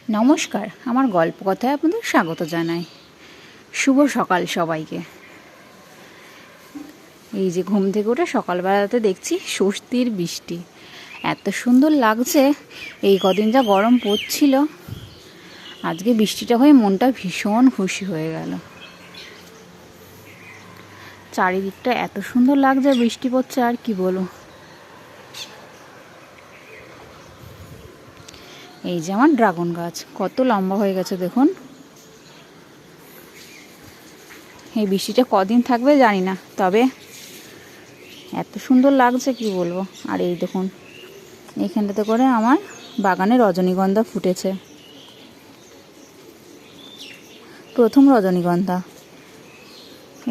নমস্কার, আমার গল্প কথায় আপনাদের স্বাগত জানাই। শুভ সকাল সবাইকে। এই যে ঘুম থেকে উঠে সকালবেলাতে দেখছি স্বস্তির বৃষ্টি, এত সুন্দর লাগছে। এই কদিন যা গরম পড়ছিল, আজকে বৃষ্টিটা হয়ে মনটা ভীষণ খুশি হয়ে গেল। চারিদিকটা এত সুন্দর লাগছে, বৃষ্টি পড়ছে আর কি বলবো। এই যে আমার ড্রাগন গাছ কত লম্বা হয়ে গেছে দেখুন। এই বৃষ্টিটা কদিন থাকবে জানি না, তবে এত সুন্দর লাগছে কি বলবো। আর এই দেখুন, এইখানটাতে করে আমার বাগানে রজনীগন্ধা ফুটেছে, প্রথম রজনীগন্ধা।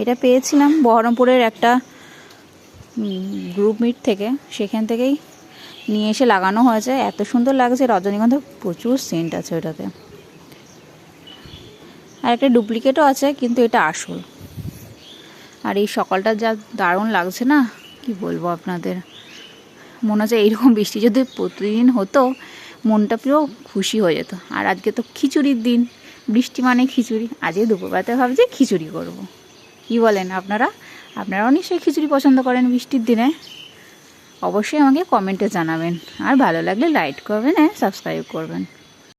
এটা পেয়েছিলাম বহরমপুরের একটা গ্রুপ মিট থেকে, সেখান থেকেই নিয়ে এসে লাগানো হয়েছে। এত সুন্দর লাগছে রজনীগন্ধা, প্রচুর সেন্ট আছে ওটাতে। আর একটা ডুপ্লিকেটও আছে, কিন্তু এটা আসল। আর এই সকালটা যা দারুণ লাগছে না, কি বলবো আপনাদের। মনে হচ্ছে এইরকম বৃষ্টি যদি প্রতিদিন হতো, মনটা পুরো খুশি হয়ে যেত। আর আজকে তো খিচুড়ির দিন, বৃষ্টি মানে খিচুড়ি। আজকে দুপুরবেলাতে ভাবছি খিচুড়ি করব। কি বলেন আপনারাও নিশ্চয়ই খিচুড়ি পছন্দ করেন বৃষ্টির দিনে। অবশ্যই আমাকে কমেন্টে জানাবেন, আর ভালো লাগলে লাইক করবেন, সাবস্ক্রাইব করবেন।